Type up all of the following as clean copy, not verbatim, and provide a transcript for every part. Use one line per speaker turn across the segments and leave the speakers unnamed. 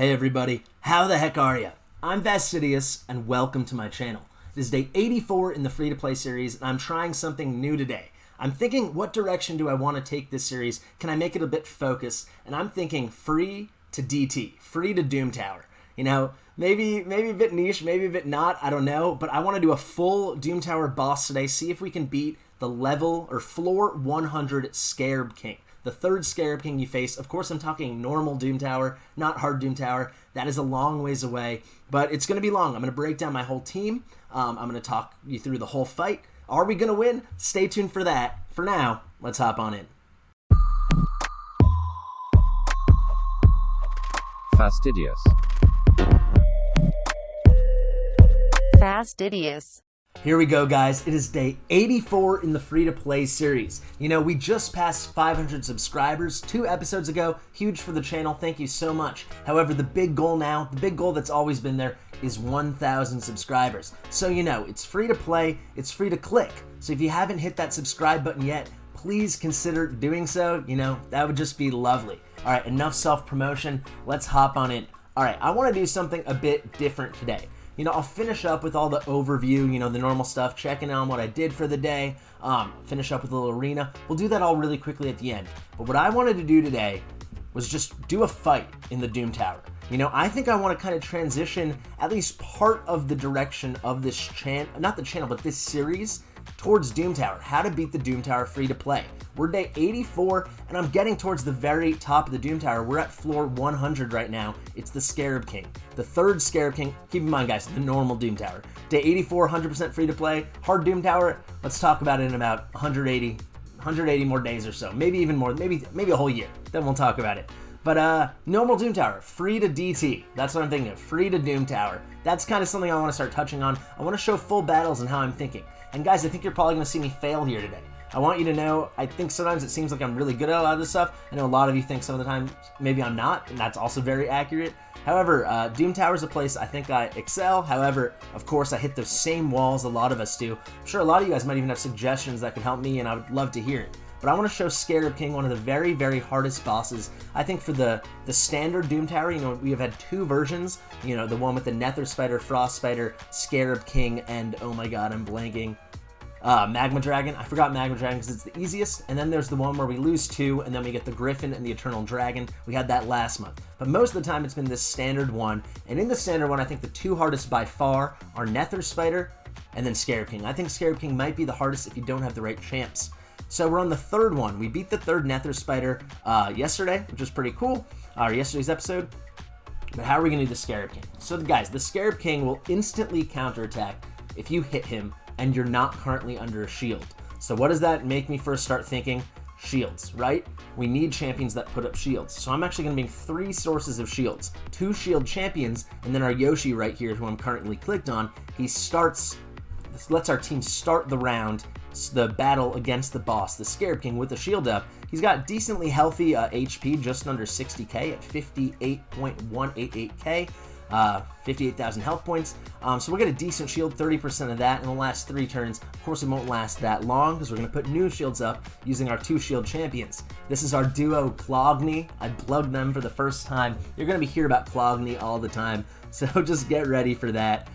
Hey everybody, how the heck are ya? I'm Fastidious and welcome to my channel. This is day 84 in the free-to-play series and I'm trying something new today. I'm thinking, what direction do I want to take this series? Can I make it a bit focused? And I'm thinking Free2DT, free to Doom Tower. You know, maybe a bit niche, maybe a bit not, I don't know, but I want to do a full Doom Tower boss today, see if we can beat the level or floor 100 Scarab King. The third Scarab King you face. Of course, I'm talking normal Doom Tower, not hard Doom Tower. That is a long ways away, but it's going to be long. I'm going to break down my whole team. I'm going to talk you through the whole fight. Are we going to win? Stay tuned for that. For now, let's hop on in.
Fastidious.
Fastidious.
Here we go, guys. It is day 84 in the free-to-play series. You know, we just passed 500 subscribers 2 episodes ago. Huge for the channel. Thank you so much. However, the big goal now, the big goal that's always been there, is 1,000 subscribers. So, you know, it's free to play. It's free to click. So if you haven't hit that subscribe button yet, please consider doing so. You know, that would just be lovely. All right, enough self-promotion. Let's hop on in. All right, I want to do something a bit different today. You know, I'll finish up with all the overview, you know, the normal stuff, checking on what I did for the day, finish up with a little arena. We'll do that all really quickly at the end. But what I wanted to do today was just do a fight in the Doom Tower. You know, I think I want to kind of transition at least part of the direction of this not the channel, but this series towards Doom Tower. How to beat the Doom Tower free to play. We're day 84, and I'm getting towards the very top of the Doom Tower. We're at floor 100 right now. It's the Scarab King. The third Scarab King. Keep in mind, guys, the normal Doom Tower. Day 84, 100% free to play. Hard Doom Tower, let's talk about it in about 180 more days or so. Maybe even more, maybe a whole year. Then we'll talk about it. But normal Doom Tower, free to DT. That's what I'm thinking of, free to Doom Tower. That's kind of something I want to start touching on. I want to show full battles and how I'm thinking. And guys, I think you're probably going to see me fail here today. I want you to know, I think sometimes it seems like I'm really good at a lot of this stuff. I know a lot of you think some of the time maybe I'm not, and that's also very accurate. However, Doom Tower is a place I think I excel. However, of course, I hit those same walls a lot of us do. I'm sure a lot of you guys might even have suggestions that could help me, and I would love to hear it. But I want to show Scarab King, one of the very, very hardest bosses. I think for the standard Doom Tower, you know, we have had 2 versions. You know, the one with the Nether Spider, Frost Spider, Scarab King, and oh my god, I'm blanking. Magma Dragon. I forgot Magma Dragon because it's the easiest. And then there's the one where we lose 2, and then we get the Griffin and the Eternal Dragon. We had that last month. But most of the time, it's been this standard one. And in the standard one, I think the 2 hardest by far are Nether Spider and then Scarab King. I think Scarab King might be the hardest if you don't have the right champs. So we're on the 3rd one. We beat the 3rd Nether Spider yesterday, which was pretty cool, or yesterday's episode. But how are we going to do the Scarab King? So guys, the Scarab King will instantly counterattack if you hit him and you're not currently under a shield. So what does that make me first start thinking? Shields, right? We need champions that put up shields. So I'm actually going to make 3 sources of shields. 2 shield champions, and then our Yoshi right here, who I'm currently clicked on, lets our team start the round, the battle against the boss, the Scarab King, with the shield up. He's got decently healthy HP, just under 60k at 58.188k, 58,000 health points. So we'll get a decent shield, 30% of that in the last 3 turns. Of course, it won't last that long because we're going to put new shields up using our 2 shield champions. This is our duo Clogny. I plugged them for the first time. You're going to be hearing about Clogny all the time, so just get ready for that.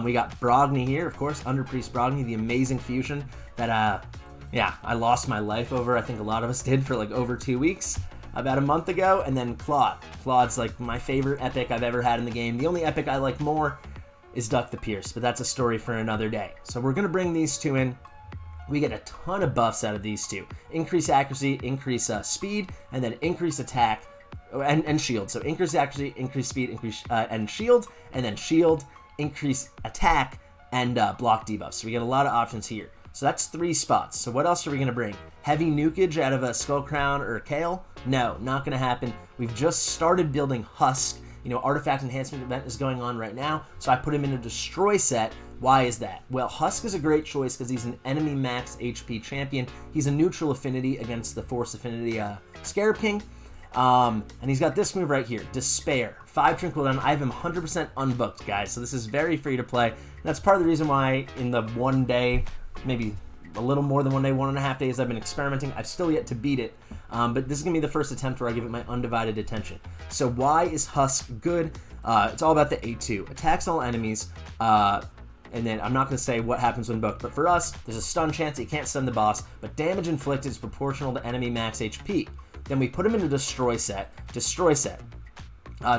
We got Brogny here, of course, Underpriest Brogny, the amazing fusion that, yeah, I lost my life over. I think a lot of us did for like over 2 weeks, about a month ago. And then Claude. Claude's like my favorite epic I've ever had in the game. The only epic I like more is Duck the Pierce, but that's a story for another day. So we're going to bring these 2 in. We get a ton of buffs out of these 2. Increase accuracy, increase speed, and then increase attack and shield. So increase accuracy, increase speed, increase and shield, and then shield, increase attack, and block debuffs. So we get a lot of options here. So that's 3 spots. So what else are we going to bring? Heavy nukage out of a Skull Crown or Kale? No, not going to happen. We've just started building Husk. You know, Artifact Enhancement event is going on right now, so I put him in a Destroy set. Why is that? Well, Husk is a great choice because he's an enemy max HP champion. He's a neutral affinity against the Force Affinity Scarab King. And he's got this move right here, Despair. 5 turn cooldown. I have him 100% unbooked, guys, so this is very free to play. And that's part of the reason why in the 1 day, maybe a little more than 1 day, 1.5 days. I've been experimenting. I've still yet to beat it, but this is going to be the first attempt where I give it my undivided attention. So why is Husk good? It's all about the A2. Attacks all enemies, and then I'm not going to say what happens when booked, but for us, there's a stun chance. He can't stun the boss, but damage inflicted is proportional to enemy max HP. Then we put him into Destroy Set. Destroy Set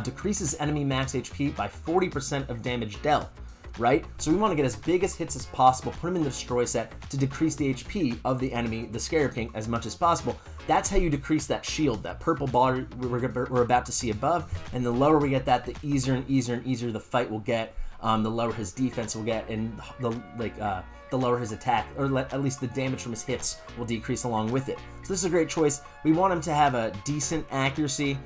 decreases enemy max HP by 40% of damage dealt, right? So we want to get as big as hits as possible, put him in the Destroy Set to decrease the HP of the enemy, the Scarab King, as much as possible. That's how you decrease that shield, that purple bar we're about to see above, and the lower we get that, the easier and easier and easier the fight will get, the lower his defense will get, and the lower his attack, or at least the damage from his hits will decrease along with it. So this is a great choice. We want him to have a decent accuracy,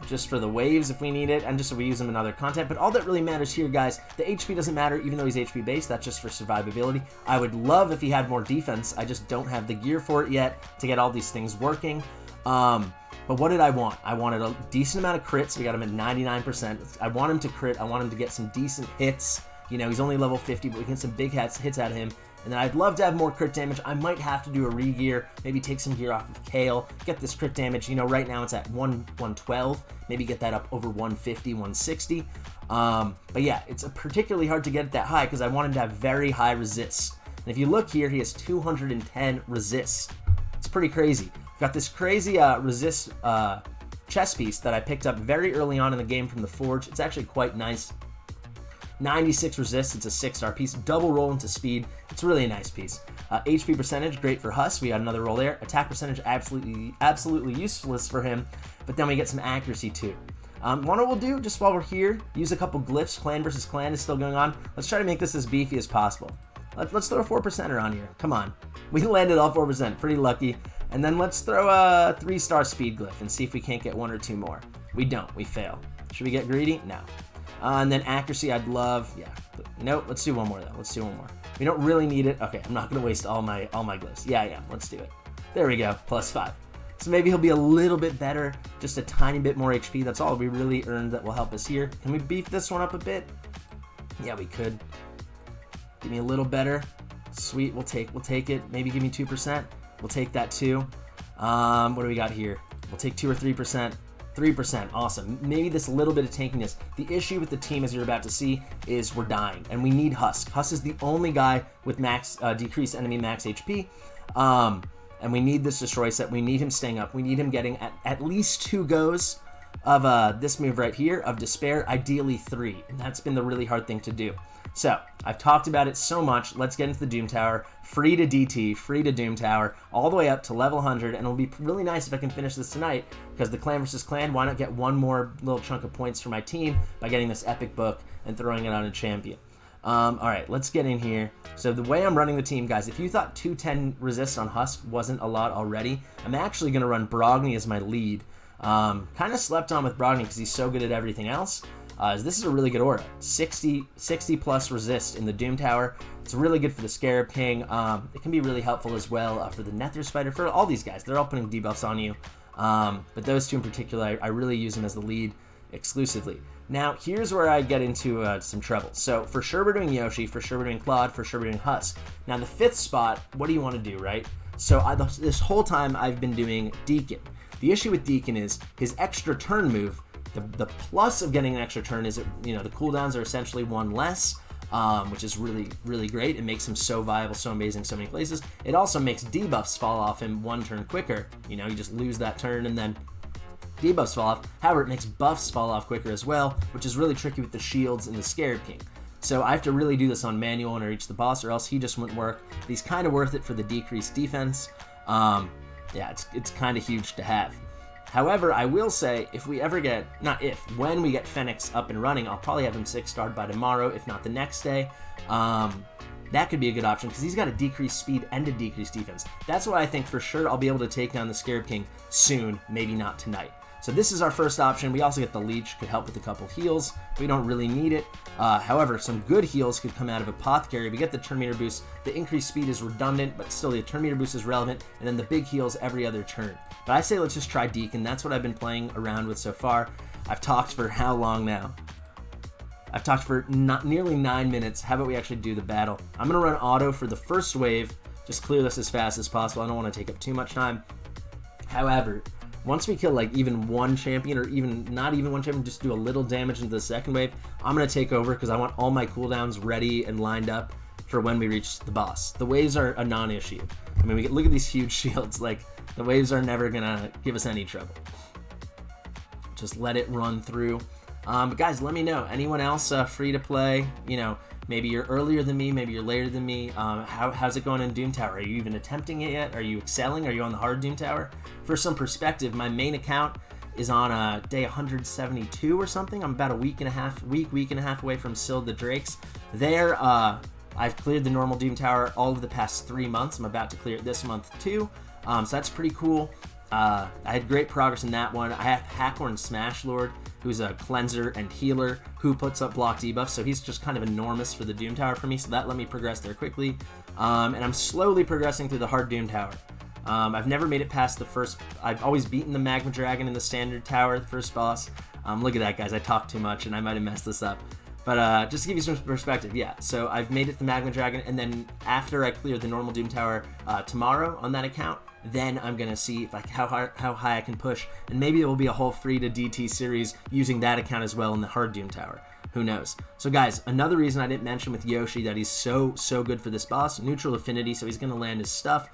just for the waves if we need it, and just so we use them in other content. But all that really matters here, guys, the HP doesn't matter, even though he's HP based. That's just for survivability. I would love if he had more defense. I just don't have the gear for it yet to get all these things working. But what did I want? I wanted a decent amount of crits. We got him at 99%. I want him to crit. I want him to get some decent hits. You know, he's only level 50, but we can get some big hits out of him. And then I'd love to have more crit damage. I might have to do a re-gear, maybe take some gear off of Kale, get this crit damage. You know, right now it's at 112, maybe get that up over 150, 160. But yeah, it's particularly hard to get it that high because I want him to have very high resist. And if you look here, he has 210 resist. It's pretty crazy. I've got this crazy resist chest piece that I picked up very early on in the game from the Forge. It's actually quite nice. 96 resist, it's a 6-star piece, double roll into speed, it's really a nice piece. HP percentage, great for Husk, we got another roll there. Attack percentage, absolutely useless for him, but then we get some accuracy too. What we'll do, just while we're here, use a couple glyphs. Clan versus clan is still going on. Let's try to make this as beefy as possible. Let's throw a 4%er on here, come on. We landed all 4%, pretty lucky. And then let's throw a 3-star speed glyph and see if we can't get 1 or 2 more. We don't, we fail. Should we get greedy? No. And then accuracy, I'd love, yeah. Nope, let's do one more though. Let's do one more. We don't really need it. Okay, I'm not gonna waste all my glyphs. Yeah, let's do it. There we go, +5. So maybe he'll be a little bit better, just a tiny bit more HP. That's all we really earned that will help us here. Can we beef this one up a bit? Yeah, we could. Give me a little better. Sweet, we'll take it. Maybe give me 2%. We'll take that too. What do we got here? We'll take 2 or 3%. 3%, awesome. Maybe this little bit of tankiness. The issue with the team, as you're about to see, is we're dying, and we need Husk. Husk is the only guy with max decreased enemy max HP, and we need this Destroy Set. We need him staying up. We need him getting at least 2 goes of this move right here, of Despair, ideally 3, and that's been the really hard thing to do. So, I've talked about it so much. Let's get into the Doom Tower. Free to DT, free to Doom Tower, all the way up to level 100, and it'll be really nice if I can finish this tonight, because the clan versus clan, why not get one more little chunk of points for my team by getting this epic book and throwing it on a champion. Alright, let's get in here. So the way I'm running the team, guys, if you thought 210 resist on Husk wasn't a lot already, I'm actually going to run Brogni as my lead. Kind of slept on with Brogni because he's so good at everything else. This is a really good aura. 60 plus resist in the Doom Tower. It's really good for the Scarab King. It can be really helpful as well for the Nether Spider, for all these guys. They're all putting debuffs on you. But those two in particular, I really use them as the lead exclusively. Now, here's where I get into some trouble. So, for sure we're doing Yoshi, for sure we're doing Claude, for sure we're doing Husk. Now, the 5th spot, what do you want to do, right? So, this whole time I've been doing Deacon. The issue with Deacon is his extra turn move. The plus of getting an extra turn is, the cooldowns are essentially 1 less, which is really, really great. It makes him so viable, so amazing, so many places. It also makes debuffs fall off him 1 turn quicker. You just lose that turn and then debuffs fall off. However, it makes buffs fall off quicker as well, which is really tricky with the shields and the Scarab King. So I have to really do this on manual when I reach the boss, or else he just wouldn't work. But he's kind of worth it for the decreased defense. Yeah, it's kind of huge to have. However, I will say, if we ever get, when we get Fenix up and running, I'll probably have him 6-starred by tomorrow, if not the next day. That could be a good option, because he's got a decreased speed and a decreased defense. That's why I think for sure I'll be able to take down the Scarab King soon, maybe not tonight. So this is our first option. We also get the Leech, could help with a couple heals. We don't really need it. However, some good heals could come out of Apothecary. We get the turn meter boost. The increased speed is redundant, but still the turn meter boost is relevant, and then the big heals every other turn. But I say let's just try Deacon. That's what I've been playing around with so far. I've talked for how long now? I've talked for nearly 9 minutes. How about we actually do the battle? I'm going to run auto for the first wave. just clear this as fast as possible. I don't want to take up too much time. However, once we kill like even one champion, or even not even one champion, just do a little damage into the second wave, I'm going to take over because I want all my cooldowns ready and lined up for when we reach the boss. The waves are a non-issue. I mean, look at these huge shields. Like, the waves are never going to give us any trouble. Just let it run through. But guys, let me know. Anyone else free to play? You know, maybe you're earlier than me, maybe you're later than me. How's it going in Doom Tower? Are you even attempting it yet? Are you excelling? Are you on the hard Doom Tower? For some perspective, my main account is on day 172 or something. I'm about a week and a half away from Sill the Drakes. There, I've cleared the normal Doom Tower all of the past 3 months. I'm about to clear it this month too. So that's pretty cool. I had great progress in that one. I have Hackhorn Smash Lord, who's a cleanser and healer who puts up block debuffs, so he's just kind of enormous for the Doom Tower for me, so that let me progress there quickly. And I'm slowly progressing through the hard Doom Tower. I've never made it past the first. I've always beaten the Magma Dragon in the standard tower, the first boss. Look at that, guys. I talked too much and I might have messed this up. But just to give you some perspective, yeah. So I've made it to the Magma Dragon, and then after I clear the normal Doom Tower tomorrow on that account, then I'm gonna see if how high I can push, and maybe it will be a whole Free2DT series using that account as well in the hard Doom Tower. Who knows? So guys, another reason I didn't mention with Yoshi that he's so good for this boss, neutral affinity, so he's gonna land his stuff.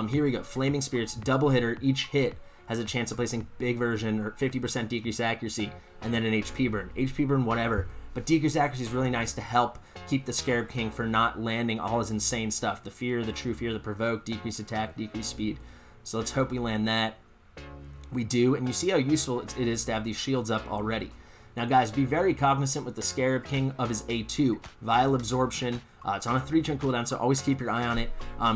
Here we go, Flaming Spirits, double hitter. Each hit has a chance of placing big version or 50% decreased accuracy, and then an HP burn. HP burn, whatever. But decreased accuracy is really nice to help keep the Scarab King for not landing all his insane stuff. The fear, the true fear, the provoke, decreased attack, decreased speed. So let's hope we land that. We do, and you see how useful it is to have these shields up already. Now guys, be very cognizant with the Scarab King of his A2. Vial Absorption, it's on a 3-turn cooldown, so always keep your eye on it.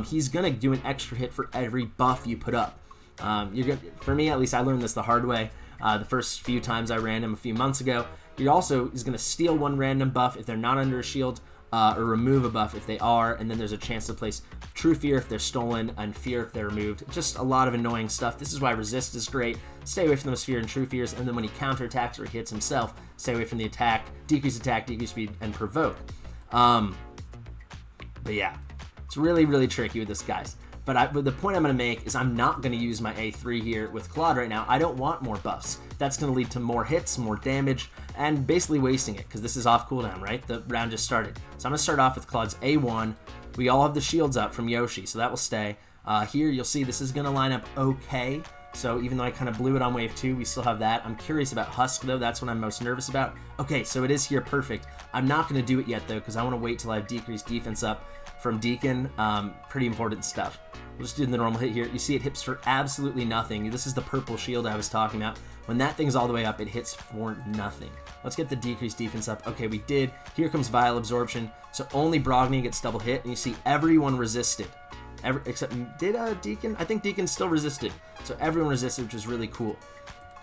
He's going to do an extra hit for every buff you put up. For me at least, I learned this the hard way the first few times I ran him a few months ago. He also is going to steal one random buff if they're not under a shield, or remove a buff if they are, and then there's a chance to place True Fear if they're stolen, and Fear if they're removed. Just a lot of annoying stuff. This is why Resist is great. Stay away from those Fear and True Fears, and then when he counterattacks or he hits himself, stay away from the attack, decrease speed, and provoke. But yeah, it's really tricky with this, guys. But the point I'm going to make is I'm not going to use my A3 here with Claude right now. I don't want more buffs. That's going to lead to more hits, more damage, and basically wasting it because this is off cooldown, right? The round just started. So I'm going to start off with Claude's A1. We all have the shields up from Yoshi, so that will stay. Here you'll see this is going to line up okay. So even though I kind of blew it on wave 2, we still have that. I'm curious about Husk, though. That's what I'm most nervous about. Okay, so it is here perfect. I'm not going to do it yet, though, because I want to wait till I have decreased defense up from Deacon. Pretty important stuff. We'll just do the normal hit here. You see it hits for absolutely nothing. This is the purple shield I was talking about. When that thing's all the way up, it hits for nothing. Let's get the decreased defense up. Okay, we did. Here comes Vial Absorption. So only Brogni gets double hit, and you see everyone resisted. Except, did Deacon? I think Deacon still resisted. So everyone resisted, which is really cool.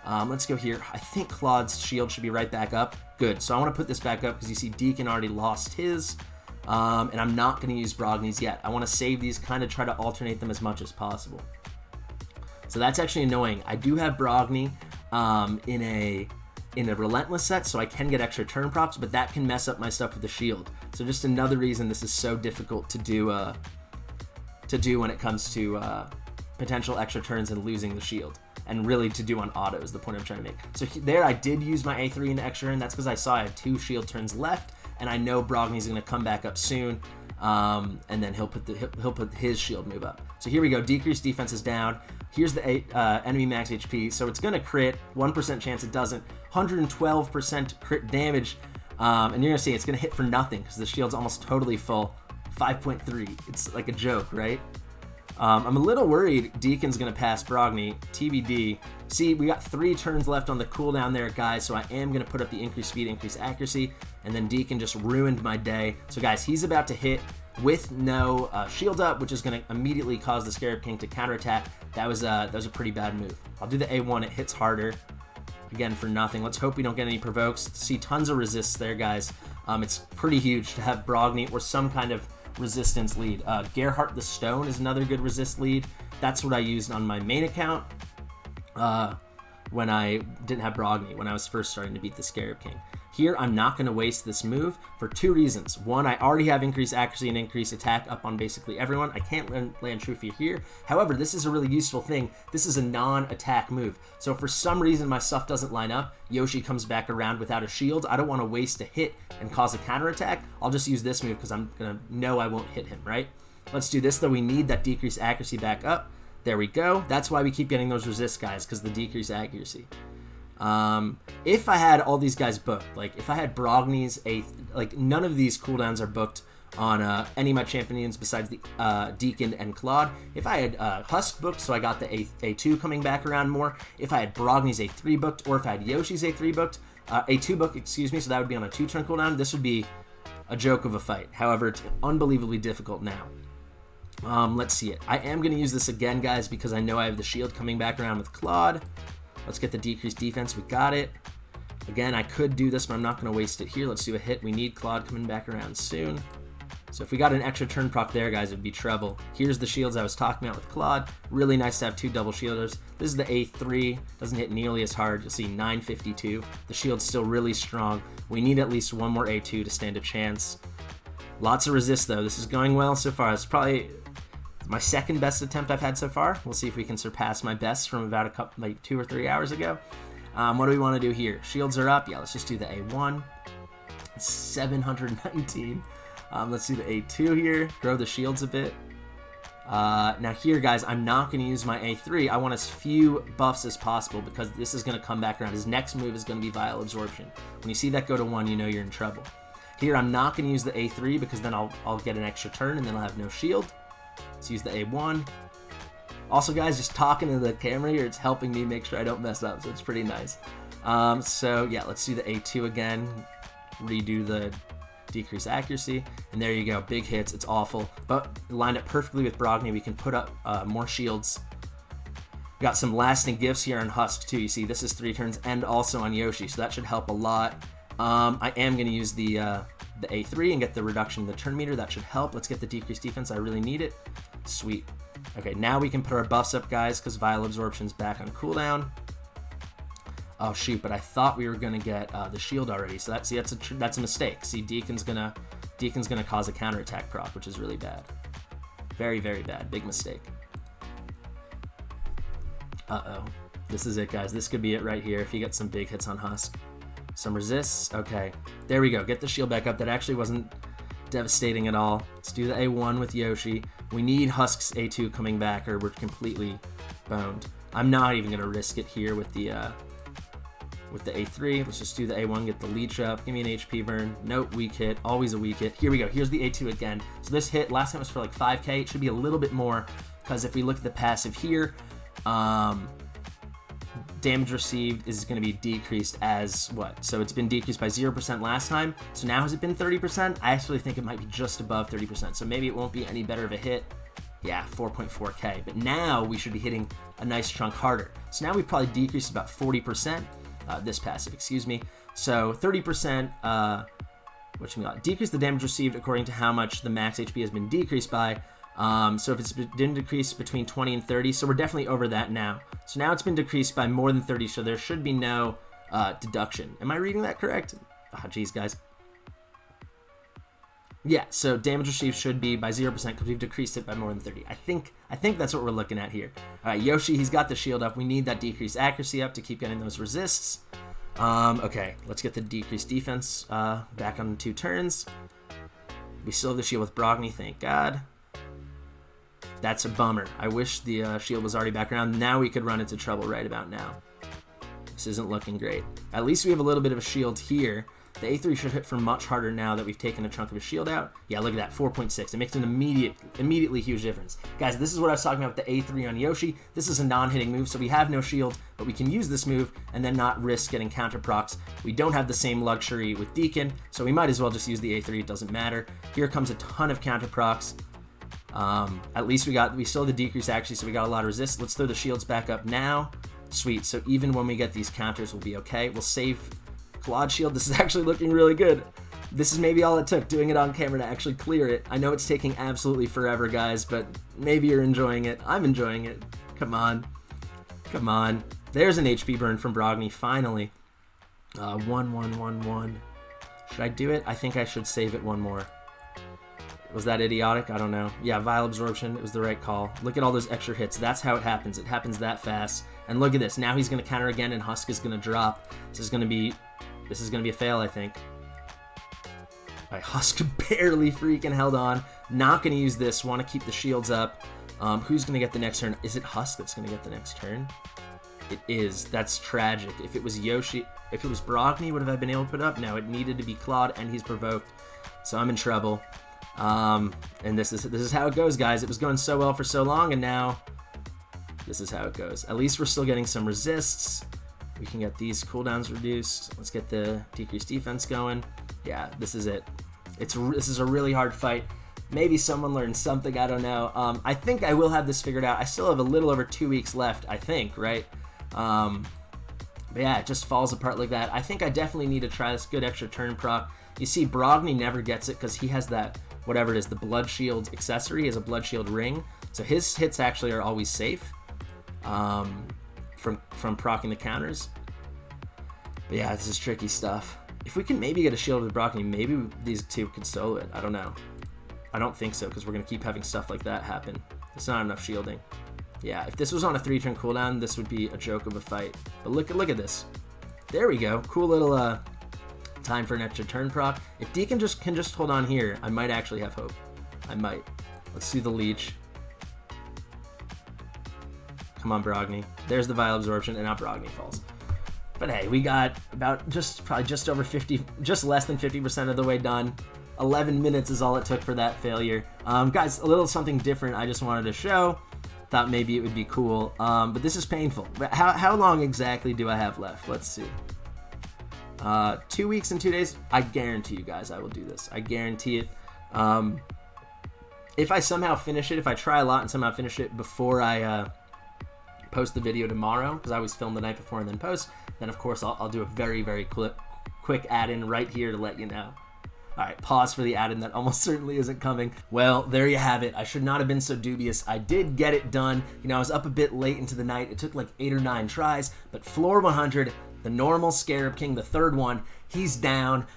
Let's go here. I think Claude's shield should be right back up. Good. So I want to put this back up because you see Deacon already lost his. And I'm not going to use Brogni's yet. I want to save these, kind of try to alternate them as much as possible. So that's actually annoying. I do have Brogni in a Relentless set, so I can get extra turn props, but that can mess up my stuff with the shield. So just another reason this is so difficult to do when it comes to potential extra turns and losing the shield. And really to do on auto is the point I'm trying to make. So there I did use my A3 in the extra turn. That's because I saw I had 2 shield turns left, and I know Brogni's going to come back up soon, and then he'll put his shield move up. So here we go. Decreased defense is down. Here's the enemy max HP. So it's going to crit. 1% chance it doesn't. 112% crit damage. And you're going to see it's going to hit for nothing because the shield's almost totally full. 5.3. It's like a joke, right? I'm a little worried Deacon's going to pass Brogni. TBD. See, we got 3 turns left on the cooldown there, guys, so I am going to put up the increased speed, increased accuracy, and then Deacon just ruined my day. So, guys, he's about to hit with no shield up, which is going to immediately cause the Scarab King to counterattack. That was a pretty bad move. I'll do the A1. It hits harder. Again, for nothing. Let's hope we don't get any provokes. See, tons of resists there, guys. It's pretty huge to have Brogni or some kind of resistance lead. Gerhardt the Stone is another good resist lead. That's what I used on my main account. when I didn't have Brogni, when I was first starting to beat the Scarab King. Here, I'm not going to waste this move for 2 reasons. One, I already have increased accuracy and increased attack up on basically everyone. I can't land True Fear here. However, this is a really useful thing. This is a non-attack move. So if for some reason my stuff doesn't line up, Yoshi comes back around without a shield. I don't want to waste a hit and cause a counterattack. I'll just use this move because I'm going to know I won't hit him, right? Let's do this, though. We need that decreased accuracy back up. There we go. That's why we keep getting those resist guys, because the decreased accuracy. If I had all these guys booked, like if I had Brogni's like none of these cooldowns are booked on any of my champions besides the Deacon and Claude. If I had Husk booked, so I got the A2 coming back around more. If I had Brogni's A3 booked, or if I had Yoshi's A3 booked, A2 booked, excuse me, so that would be on a 2-turn cooldown. This would be a joke of a fight. However, it's unbelievably difficult now. Let's see it. I am going to use this again, guys, because I know I have the shield coming back around with Claude. Let's get the decreased defense. We got it. Again, I could do this, but I'm not going to waste it here. Let's do a hit. We need Claude coming back around soon. So if we got an extra turn proc there, guys, it would be trouble. Here's the shields I was talking about with Claude. Really nice to have 2 double shielders. This is the A3. Doesn't hit nearly as hard. You'll see 952. The shield's still really strong. We need at least 1 more A2 to stand a chance. Lots of resist, though. This is going well so far. It's probably my second best attempt I've had so far. We'll see if we can surpass my best from about a couple, like 2 or 3 hours ago. What do we want to do here? Shields are up. Yeah, let's just do the A1. 719. Let's do the A2 here. Grow the shields a bit. Now here, guys, I'm not going to use my A3. I want as few buffs as possible because this is going to come back around. His next move is going to be Vial Absorption. When you see that go to 1, you know you're in trouble. Here, I'm not going to use the A3 because then I'll get an extra turn and then I'll have no shield. Let's use the A1. Also, guys, just talking to the camera here, it's helping me make sure I don't mess up, so it's pretty nice. So, yeah, let's do the A2 again. Redo the decrease accuracy, and there you go. Big hits. It's awful, but lined up perfectly with Brogni. We can put up more shields. Got some lasting gifts here on Husk, too. You see, this is 3 turns, and also on Yoshi, so that should help a lot. I am going to use the A3 and get the reduction in the turn meter. That should help. Let's get the decreased defense. I really need it. Sweet. Okay, now we can put our buffs up, guys, because Vial Absorption's back on cooldown. Oh, shoot, but I thought we were going to get the shield already. So that's a mistake. See, Deacon's gonna cause a counterattack proc, which is really bad. Very, very bad. Big mistake. Uh-oh. This is it, guys. This could be it right here if you get some big hits on Husk. Some resists. Okay, there we go. Get the shield back up. That actually wasn't devastating at all. Let's do the A1 with Yoshi. We need Husk's A2 coming back or we're completely boned. I'm not even going to risk it here with the A3. Let's just do the A1, get the leech up. Give me an HP burn. Nope, weak hit. Always a weak hit. Here we go. Here's the A2 again. So this hit, last time was for like 5k. It should be a little bit more because if we look at the passive here, damage received is going to be decreased as what? So it's been decreased by 0% last time. So now has it been 30%? I actually think it might be just above 30%. So maybe it won't be any better of a hit. Yeah, 4.4k. But now we should be hitting a nice chunk harder. So now we probably decreased about 40%. This passive, excuse me. So 30%, decrease the damage received according to how much the max HP has been decreased by. So if it's been decreased between 20 and 30, so we're definitely over that now. So now it's been decreased by more than 30, so there should be no deduction. Am I reading that correct? Oh, geez, guys. Yeah, so damage received should be by 0% because we've decreased it by more than 30. I think that's what we're looking at here. All right, Yoshi, he's got the shield up. We need that decreased accuracy up to keep getting those resists. Okay, let's get the decreased defense back on 2 turns. We still have the shield with Brogni, thank God. That's a bummer. I wish the shield was already back around. Now we could run into trouble right about now. This isn't looking great. At least we have a little bit of a shield here. The A3 should hit for much harder now that we've taken a chunk of his shield out. Yeah, look at that, 4.6. It makes an immediately huge difference. Guys, this is what I was talking about with the A3 on Yoshi. This is a non-hitting move, so we have no shield, but we can use this move and then not risk getting counter procs. We don't have the same luxury with Deacon, so we might as well just use the A3. It doesn't matter. Here comes a ton of counter procs. At least we still have the decrease actually, so we got a lot of resist. Let's throw the shields back up now. Sweet, so even when we get these counters, we'll be okay. We'll save Claude shield. This is actually looking really good. This is maybe all it took, doing it on camera to actually clear it. I know it's taking absolutely forever, guys, but maybe you're enjoying it. I'm enjoying it. Come on. Come on. There's an HP burn from Brogni, finally. 1. Should I do it? I think I should save it one more. Was that idiotic? I don't know. Yeah, Vile Absorption. It was the right call. Look at all those extra hits. That's how it happens. It happens that fast. And look at this. Now he's going to counter again, and Husk is going to drop. This is going to be a fail, I think. All right, Husk barely freaking held on. Not going to use this. Want to keep the shields up. Who's going to get the next turn? Is it Husk that's going to get the next turn? It is. That's tragic. If it was Yoshi, if it was Brogni, would have I been able to put up? No, it needed to be Claude, and he's provoked. So I'm in trouble. And this is how it goes, guys. It was going so well for so long, and now this is how it goes. At least we're still getting some resists. We can get these cooldowns reduced. Let's get the decreased defense going. Yeah, this is it. This is a really hard fight. Maybe someone learned something. I don't know. I think I will have this figured out. I still have a little over 2 weeks left, I think, right? But yeah, it just falls apart like that. I think I definitely need to try this good extra turn proc. You see, Brogni never gets it because he has that, whatever it is, the Blood Shield accessory. He has a Blood Shield ring. So his hits actually are always safe from proccing the counters. But yeah, this is tricky stuff. If we can maybe get a shield with Brogni, maybe these two could solo it. I don't know. I don't think so, because we're going to keep having stuff like that happen. It's not enough shielding. Yeah, if this was on a 3-turn cooldown, this would be a joke of a fight. But look at this. There we go. Cool little time for an extra turn proc. If D can just hold on here, I might actually have hope. I might. Let's do the leech. Come on, Brogni. There's the Vile Absorption, and now Brogni falls. But hey, we got about probably just over 50, just less than 50% of the way done. 11 minutes is all it took for that failure. Guys, a little something different I just wanted to show. Thought maybe it would be cool, but this is painful. But how long exactly do I have left? Let's see. 2 weeks and 2 days. I guarantee you guys I will do this. I guarantee it. If I somehow finish it, if I try a lot and somehow finish it before I post the video tomorrow, because I always film the night before and then post, then of course I'll do a very, very quick add-in right here to let you know. Alright, pause for the add-in that almost certainly isn't coming. Well, there you have it. I should not have been so dubious. I did get it done. You know, I was up a bit late into the night. It took like 8 or 9 tries, but floor 100, the normal Scarab King, the third one, he's down.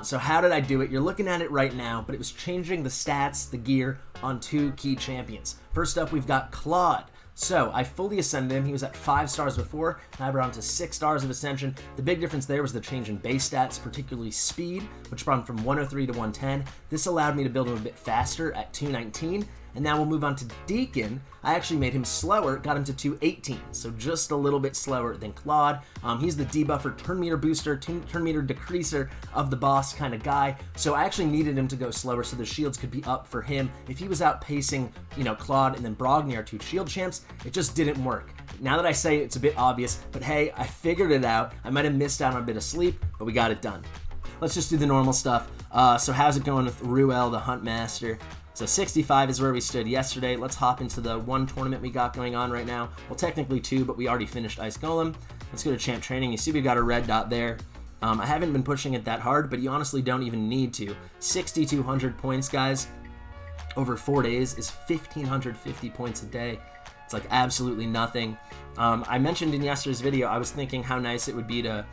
So how did I do it? You're looking at it right now, but it was changing the stats, the gear, on 2 key champions. First up, we've got Claude. So I fully ascended him. He was at 5 stars before, and I brought him to 6 stars of ascension. The big difference there was the change in base stats, particularly speed, which brought him from 103 to 110. This allowed me to build him a bit faster at 219. And now we'll move on to Deacon. I actually made him slower, got him to 218, so just a little bit slower than Claude. He's the debuffer, turn meter booster, turn meter decreaser of the boss kind of guy. So I actually needed him to go slower so the shields could be up for him. If he was outpacing, you know, Claude and then Brogni, our 2 shield champs, it just didn't work. Now that I say it, it's a bit obvious, but hey, I figured it out. I might have missed out on a bit of sleep, but we got it done. Let's just do the normal stuff. So how's it going with Ruel, the Hunt Master? So 65 is where we stood yesterday. Let's hop into the 1 tournament we got going on right now. Well, technically 2, but we already finished Ice Golem. Let's go to Champ Training. You see we got a red dot there. I haven't been pushing it that hard, but you honestly don't even need to. 6,200 points, guys, over 4 days is 1,550 points a day. It's like absolutely nothing. I mentioned in yesterday's video, I was thinking how nice it would be to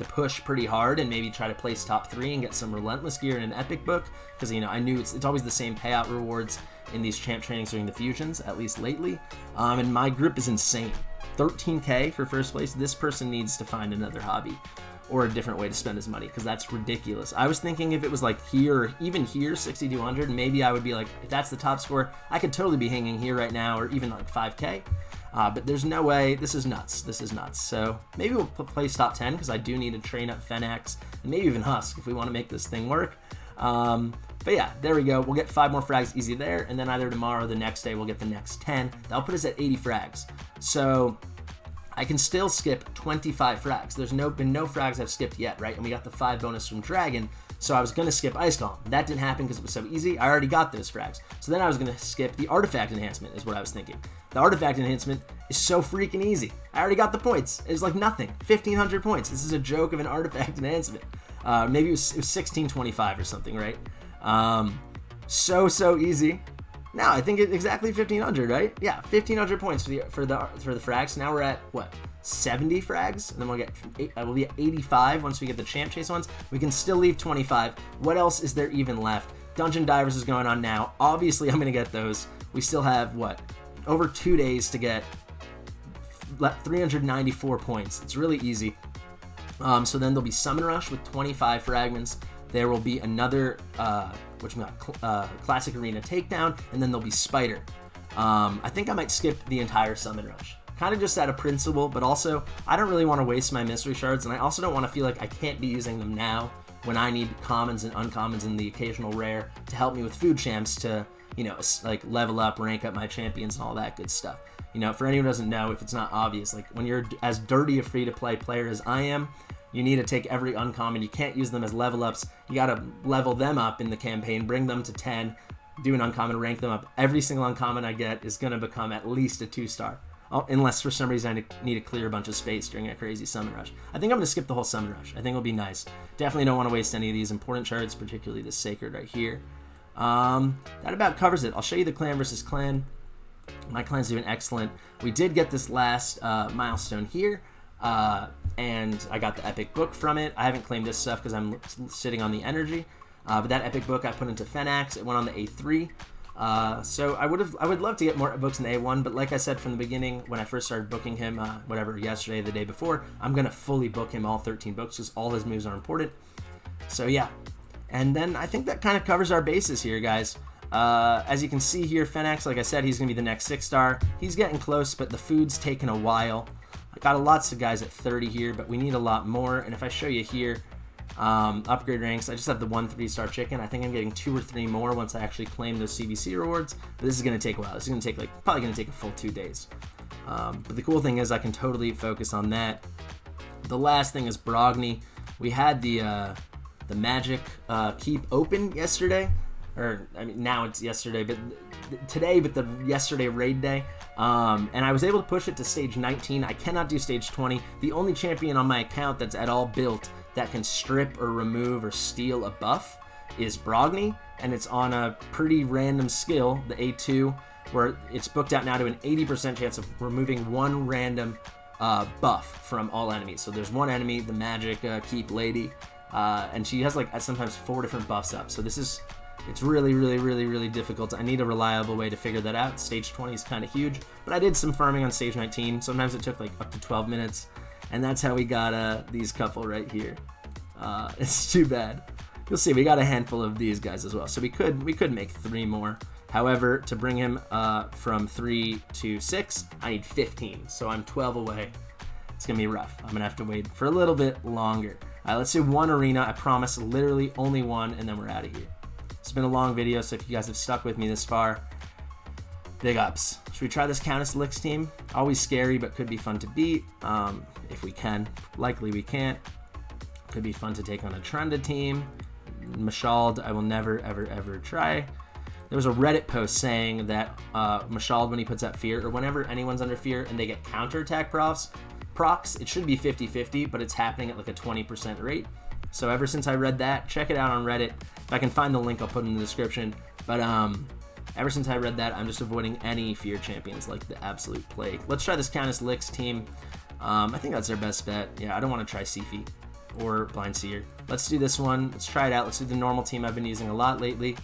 push pretty hard and maybe try to place top 3 and get some Relentless gear in an epic book, because, you know, I knew it's always the same payout rewards in these champ trainings during the fusions, at least lately. And my group is insane. 13k for first place. This person needs to find another hobby or a different way to spend his money, because that's ridiculous. I was thinking if it was like here, or even here, 6,200, maybe I would be like, if that's the top score, I could totally be hanging here right now, or even like 5k. But there's no way. This is nuts. This is nuts. So maybe we'll place top 10, because I do need to train up Fenax and maybe even Husk if we want to make this thing work. But yeah, there we go. We'll get 5 more frags easy there, and then either tomorrow or the next day we'll get the next 10. That'll put us at 80 frags. So I can still skip 25 frags. There's been no frags I've skipped yet, right? And we got the 5 bonus from Dragon. So I was going to skip Ice Golem. That didn't happen because it was so easy. I already got those frags. So then I was going to skip the Artifact Enhancement, is what I was thinking. The Artifact Enhancement is so freaking easy. I already got the points. It's like nothing. 1,500 points. This is a joke of an Artifact Enhancement. Maybe it was 1625 or something, right? So easy. Now I think it's exactly 1,500, right? Yeah, 1,500 points for the frags. Now we're at what? 70 frags, and then we'll be at 85 once we get the champ chase ones. We can still leave 25. What else is there even left? Dungeon Divers is going on now. Obviously, I'm going to get those. We still have, what, over 2 days to get 394 points. It's really easy. So then there'll be Summon Rush with 25 fragments. There will be another, Classic Arena Takedown, and then there'll be Spider. I think I might skip the entire Summon Rush. Kind of just out of principle, but also I don't really want to waste my mystery shards, and I also don't want to feel like I can't be using them now when I need commons and uncommons and the occasional rare to help me with food champs to, like level up, rank up my champions and all that good stuff. For anyone who doesn't know, if it's not obvious, like when you're as dirty a free-to-play player as I am, you need to take every uncommon. You can't use them as level ups. You got to level them up in the campaign, bring them to 10, do an uncommon, rank them up. Every single uncommon I get is going to become at least a 2-star. Unless for some reason I need to clear a bunch of space during a crazy Summon Rush. I think I'm going to skip the whole Summon Rush. I think it'll be nice. Definitely don't want to waste any of these important shards, particularly the Sacred right here. That about covers it. I'll show you the clan versus clan. My clan's doing excellent. We did get this last milestone here, and I got the epic book from it. I haven't claimed this stuff because I'm sitting on the energy, but that epic book I put into Fenax. It went on the A3. So I would love to get more books in the A1, but like I said from the beginning, when I first started booking him, yesterday, the day before, I'm going to fully book him all 13 books because all his moves are important. So yeah. And then I think that kind of covers our bases here, guys. As you can see here, Fenax, like I said, he's going to be the next 6-star. He's getting close, but the food's taking a while. I got lots of guys at 30 here, but we need a lot more. And if I show you here, upgrade ranks, I just have the 1 3-star chicken. I think I'm getting 2 or 3 more once I actually claim those CBC rewards. But this is going to take a while. This is going to take probably going to take a full 2 days. But the cool thing is I can totally focus on that. The last thing is Brogni. We had the magic keep open yesterday. Or, I mean, now it's yesterday, but today, but the yesterday raid day. And I was able to push it to stage 19. I cannot do stage 20. The only champion on my account that's at all built that can strip or remove or steal a buff is Brogni, and it's on a pretty random skill, the A2, where it's booked out now to an 80% chance of removing one random buff from all enemies. So there's one enemy, the magic keep lady, and she has like sometimes 4 different buffs up. So it's really difficult. I need a reliable way to figure that out. Stage 20 is kind of huge, but I did some farming on stage 19. Sometimes it took like up to 12 minutes, and that's how we got these couple right here. It's too bad. You'll see, we got a handful of these guys as well, so we could make 3 more. However, to bring him from 3 to 6, I need 15, so I'm 12 away. It's gonna be rough. I'm gonna have to wait for a little bit longer. Let's do 1 arena. I promise, literally only 1, and then we're out of here. It's been a long video, so if you guys have stuck with me this far, big ups. Should we try this Countess Licks team? Always scary, but could be fun to beat, if we can. Likely we can't. Could be fun to take on a Trunda team. Mashald, I will never, ever try. There was a Reddit post saying that Mashald, when he puts out fear, or whenever anyone's under fear and they get counterattack procs, it should be 50-50, but it's happening at like a 20% rate. So ever since I read that, check it out on Reddit. If I can find the link, I'll put it in the description. But ever since I read that, I'm just avoiding any fear champions like the absolute plague. Let's try this Countess Licks team. I think that's our best bet. Yeah, I don't want to try Seafy or Blind Seer. Let's do this one. Let's try it out. Let's do the normal team I've been using a lot lately.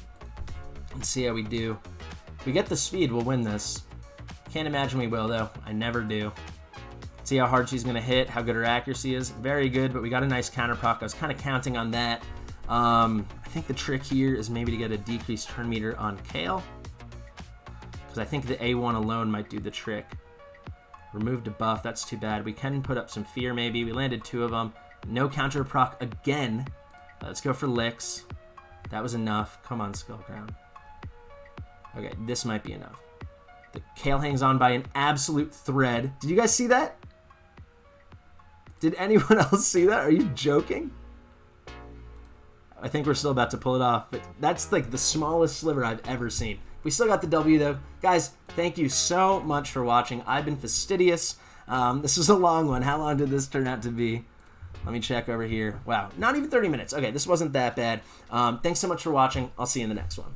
Let's see how we do. If we get the speed, we'll win this. Can't imagine we will, though. I never do. See how hard she's going to hit, how good her accuracy is. Very good, but we got a nice counter proc. I was kind of counting on that. I think the trick here is maybe to get a decreased turn meter on Kale, because I think the A1 alone might do the trick. Removed a buff, that's too bad. We can put up some fear maybe. We landed 2 of them. No counter proc again. Let's go for Licks. That was enough. Come on, Skullcrown. Okay, this might be enough. The Kale hangs on by an absolute thread. Did you guys see that? Did anyone else see that? Are you joking? I think we're still about to pull it off, but that's like the smallest sliver I've ever seen. We still got the W though. Guys, thank you so much for watching. I've been Fastidious. This was a long one. How long did this turn out to be? Let me check over here. Wow, not even 30 minutes. Okay, this wasn't that bad. Thanks so much for watching. I'll see you in the next one.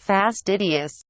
Fastidious.